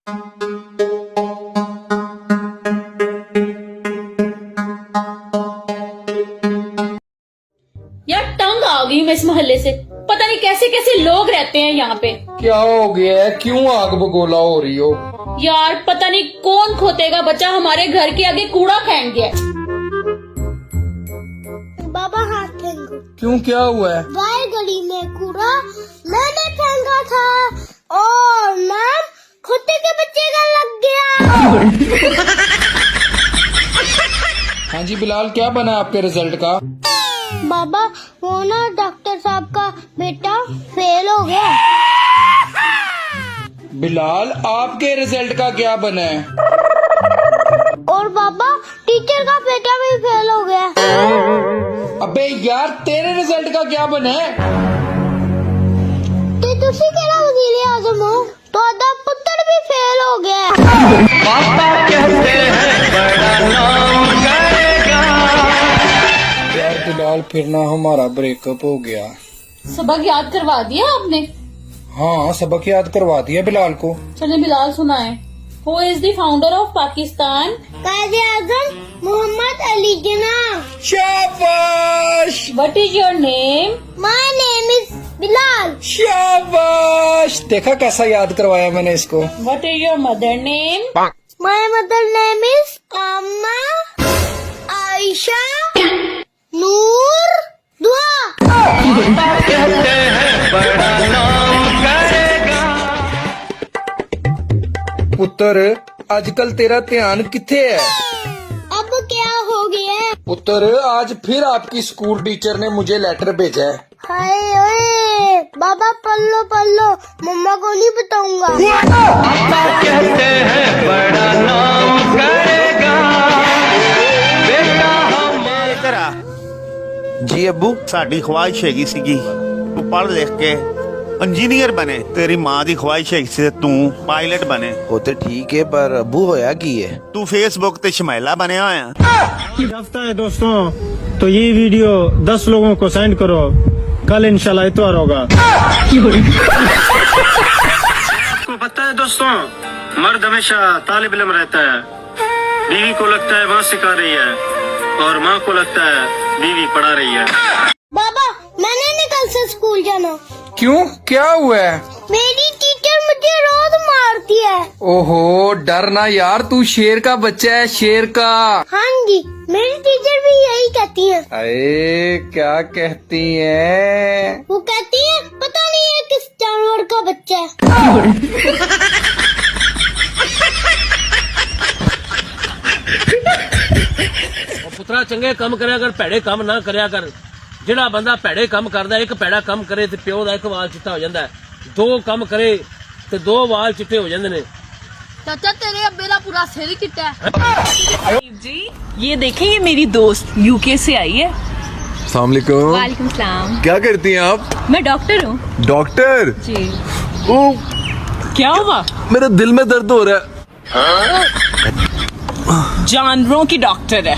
यार तंग आ गई मैं इस मोहल्ले से, पता नहीं कैसे कैसे लोग रहते हैं यहाँ पे। क्या हो गया है, क्यों आग बगोला हो रही हो? यार पता नहीं कौन खोतेगा बच्चा हमारे घर के आगे कूड़ा फेंक गया। बाबा हाथ फेंको। क्यों, क्या हुआ है? बाहर गली में कूड़ा मैंने फेंका था और मैम खोते के बच्चे का लग गया। हाँ जी बिलाल, क्या बना आपके रिजल्ट का? बाबा वो ना डॉक्टर साहब का बेटा फेल हो गया। बिलाल आपके रिजल्ट का क्या बना है? और बाबा टीचर का बेटा भी फेल हो गया। अबे यार तेरे रिजल्ट का क्या बना है? ते तुसी केड़ा वजीर आजम हो, तो आधा पुत्र भी फेल हो गया। पापा कहते हैं बड़ा नाम करेगा। यार बिलाल फिर ना हमारा ब्रेकअप हो गया। सबक याद करवा दिया आपने? हाँ सबक याद करवा दिया बिलाल को। चले बिलाल सुनाए। Who is the founder of Pakistan? कायदे आजम मोहम्मद अली जिन्ना। शाबाश What is your name? My name is Bilal. शाबाश, देखा कैसा याद करवाया मैंने इसको। What is your mother name? My mother name is अम्मा आयशा नूर दुआ। कहते हैं बड़ा नाम करेगा। पुत्र आजकल तेरा ध्यान किथे है? अब क्या हो गया? पुत्र आज फिर आपकी स्कूल टीचर ने मुझे लेटर भेजा है। हाय ओए बाबा पल्लो मम्मा को नहीं बताऊंगा। पापा कहते हैं बड़ा नाम करेगा। बेटा हमारा ਤੇਰਾ ਜੀ ਅੱਬੂ ਸਾਡੀ ਖਵਾਇਸ਼ ਹੈਗੀ ਸੀਗੀ ਤੂੰ ਪੜ੍ਹ ਲਿਖ ਕੇ ਇੰਜੀਨੀਅਰ ਬਣੇ। ਤੇਰੀ ਮਾਂ ਦੀ ਖਵਾਇਸ਼ ਹੈਗੀ ਸੀ ਤੂੰ ਪਾਇਲਟ ਬਣੇ। ਉਹ ਤੇ ਠੀਕ ਹੈ ਪਰ ਅੱਬੂ ਹੋਇਆ ਕੀ ਹੈ? ਤੂੰ ਫੇਸਬੁੱਕ ਤੇ ਸ਼ਮੈਲਾ ਬਣਿਆ ਹੋਇਆ। हफ्ता है दोस्तों, तो ये वीडियो 10 लोगों को सेंड करो, कल इंशाल्लाह इतवार होगा। को पता है दोस्तों, मर्द हमेशा तालिब इल्म रहता है। बीवी को लगता है माँ सिखा रही है और माँ को लगता है बीवी पढ़ा रही है। बाबा मैंने नहीं कल से स्कूल जाना। क्यों, क्या हुआ है? मेरी टीचर मुझे रोज मारती है। ओहो डर ना यार, तू शेर का बच्चा है, शेर का। हाँ जी मेरी टीचर भी यही कहती है। अरे क्या कहती हैं? वो कहती है पता नहीं है किस जानवर का बच्चा है। ਪੁੱਤਰਾ ਚੰਗੇ ਕੰਮ ਕਰਿਆ ਕਰ, ਭੈੜੇ ਕੰਮ ਨਾ ਕਰਿਆ ਕਰ। ਜਿਹੜਾ ਬੰਦਾ ਭੈੜੇ ਕੰਮ ਕਰਦਾ, ਇੱਕ ਭੈੜਾ ਕੰਮ ਕਰੇ ਤੇ ਪਿਓ ਦਾ ਇੱਕ ਵਾਲ ਚਿੱਟਾ ਹੋ ਜਾਂਦਾ, ਦੋ ਕੰਮ ਕਰੇ ਤੇ ਦੋ ਵਾਲ ਚਿੱਟੇ ਹੋ ਜਾਂਦੇ ਨੇ। चाचा तेरे अब्बे का पूरा सिर ही चिट्टा है। जी ये देखें, ये मेरी दोस्त यूके से आई है। अस्सलाम वालेकुम। वालेकुम सलाम। क्या करती हैं आप? मैं डॉक्टर हूँ। डॉक्टर? जी। ओ क्या हुआ? मेरे दिल में दर्द हो रहा है। जानवरों की डॉक्टर है।